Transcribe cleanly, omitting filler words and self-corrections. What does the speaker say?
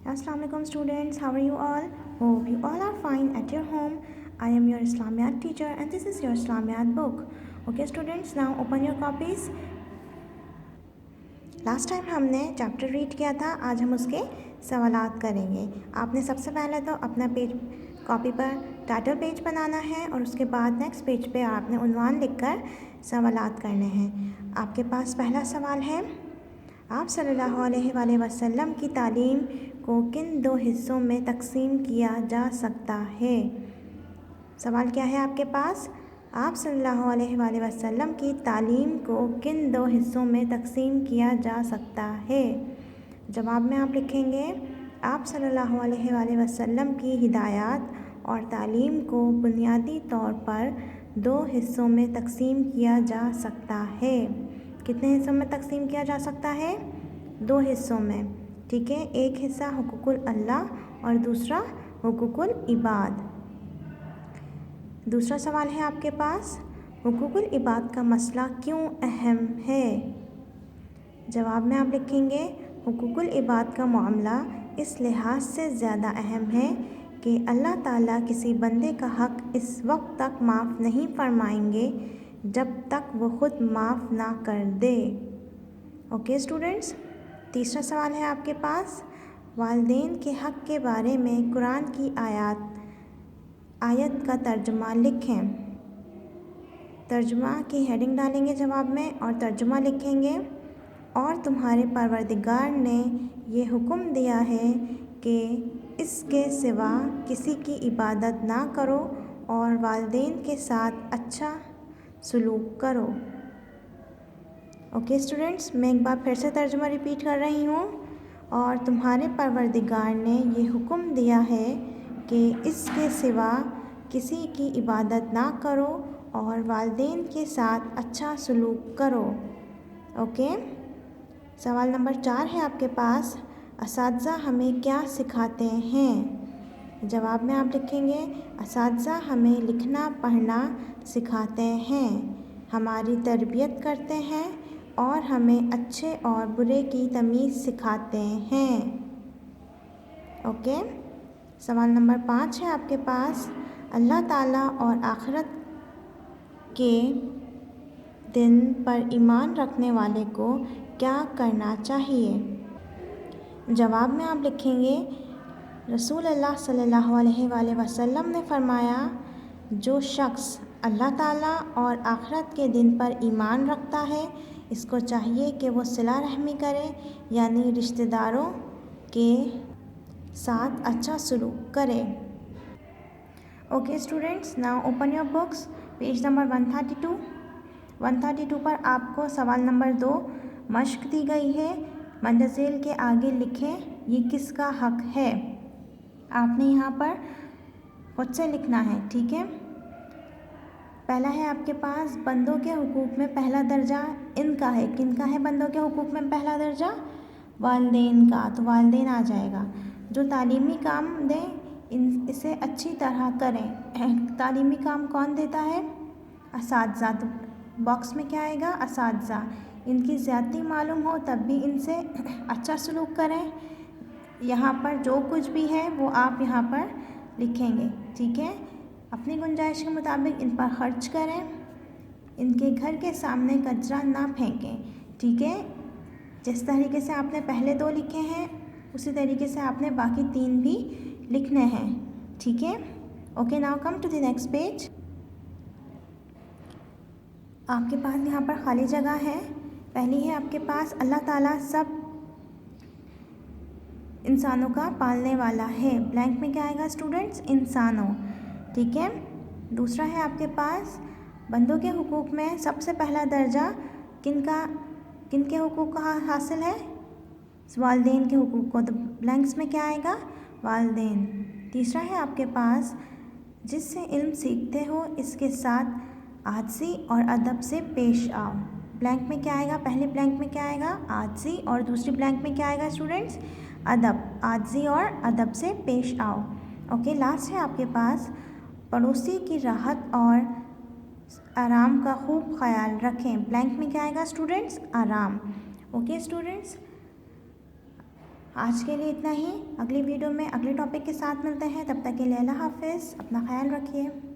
Assalamu alaikum students, how are you all? Hope you all are fine at your home. I am your Islamiyat teacher and this is your Islamiyat book. Okay students, now open your copies. Last time हमने chapter read किया था, आज हम उसके सवालात करेंगे। आपने सबसे पहले तो अपना पेज कॉपी पर टाइटल पेज बनाना है और उसके बाद नेक्स्ट पेज पे आपने उन्वान लिखकर सवालात करने हैं। आपके पास पहला सवाल है, आप सल्लल्लाहु अलैहि वसल्लम की तालीम को किन दो हिस्सों में तकसीम किया जा सकता है। सवाल क्या है आपके पास, आप सल्लल्लाहु अलैहि वसल्लम की तालीम को किन दो हिस्सों में तकसीम किया जा सकता है। जवाब में आप लिखेंगे, आप सल्लल्लाहु अलैहि वसल्लम की हिदायत और तालीम को बुनियादी तौर पर दो हिस्सों में तकसीम किया जा सकता है। कितने हिस्सों में तकसीम किया जा सकता है? दो हिस्सों में, ठीक है। एक हिस्सा हुकूकुल अल्लाह और दूसरा हुकूकुल इबाद। दूसरा सवाल है आपके पास, हुकूकुल इबाद का मसला क्यों अहम है। जवाब में आप लिखेंगे, हुकूकुल इबाद का मामला इस लिहाज से ज़्यादा अहम है कि अल्लाह ताला किसी बंदे का हक़ इस वक्त तक माफ़ नहीं फरमाएंगे जब तक वो ख़ुद माफ़ ना कर दे। ओके स्टूडेंट्स, तीसरा सवाल है आपके पास, वालिदैन के हक़ के बारे में कुरान की आयत का तर्जुमा लिखें। तर्जुमा की हेडिंग डालेंगे जवाब में और तर्जुमा लिखेंगे, और तुम्हारे परवरदिगार ने ये हुक्म दिया है कि इसके सिवा किसी की इबादत ना करो और वालिदैन के साथ अच्छा सलूक करो। ओके स्टूडेंट्स, मैं एक बार फिर से तर्जुमा रिपीट कर रही हूँ, और तुम्हारे परवरदिगार ने ये हुक्म दिया है कि इसके सिवा किसी की इबादत ना करो और वालिदैन के साथ अच्छा सलूक करो। ओके, सवाल नंबर 4 है आपके पास, असातिज़ा हमें क्या सिखाते हैं। जवाब में आप लिखेंगे, असातिज़ा हमें लिखना पढ़ना सिखाते हैं, हमारी तरबियत करते हैं और हमें अच्छे और बुरे की तमीज़ सिखाते हैं। ओके, सवाल नंबर 5 है आपके पास, अल्लाह ताला और आखिरत के दिन पर ईमान रखने वाले को क्या करना चाहिए। जवाब में आप लिखेंगे, रसूल अल्लाह सल्लल्लाहु अलैहि वसल्लम ने फरमाया, जो शख्स अल्लाह ताला और आखिरत के दिन पर ईमान रखता है, इसको चाहिए कि वो सिला रहमी करे, यानी रिश्तेदारों के साथ अच्छा सलूक करे। Okay students, now open your books, page number 132 पर आपको सवाल नंबर 2 मश्क दी गई है। मंदज़ेल के आगे लिखें, ये किसका हक़ है। आपने यहाँ पर खुद से लिखना है, ठीक है। पहला है आपके पास, बंदों के हुकूक में पहला दर्जा इनका है। किनका है बंदों के हुकूक में पहला दर्जा? वालिदैन का, तो वालिदैन आ जाएगा। जो तालीमी काम दें इसे अच्छी तरह करें। तालीमी काम कौन देता है? असातिज़ा, तो बॉक्स में क्या आएगा? असातिज़ा। इनकी ज़्यादती मालूम हो तब भी इनसे अच्छा सलूक करें। यहाँ पर जो कुछ भी है वो आप यहाँ पर लिखेंगे, ठीक है। अपनी गुंजाइश के मुताबिक इन पर खर्च करें, इनके घर के सामने कचरा ना फेंकें, ठीक है। जिस तरीके से आपने पहले 2 लिखे हैं उसी तरीके से आपने बाकी 3 भी लिखने हैं, ठीक है। Okay, now come to the next page. आपके पास यहाँ पर खाली जगह है। पहली है आपके पास, अल्लाह ताला सब इंसानों का पालने वाला है। ब्लैंक में क्या आएगा स्टूडेंट्स? इंसानों, ठीक है। दूसरा है आपके पास, बंदों के हुकूक में सबसे पहला दर्जा किनके हुकूक का हासिल है? वालिदैन के हुकूक को, तो ब्लैंक्स में क्या आएगा? वालिदैन। तीसरा है आपके पास, जिससे इल्म सीखते हो इसके साथ आजिज़ी और अदब से पेश आओ। ब्लैंक में क्या आएगा? पहले ब्लैंक में क्या आएगा? आजिज़ी, और दूसरी ब्लैंक में क्या आएगा स्टूडेंट्स? अदब। आजिज़ी और अदब से पेश आओ। ओके, लास्ट है आपके पास, पड़ोसी की राहत और आराम का खूब ख्याल रखें। ब्लैंक में क्या आएगा स्टूडेंट्स? आराम। ओके स्टूडेंट्स, آج کے لیے اتنا ہی. اگلی ویڈیو میں اگلے ٹاپک کے ساتھ ملتے ہیں. تب تک کے لیے اللہ حافظ. اپنا خیال رکھیے.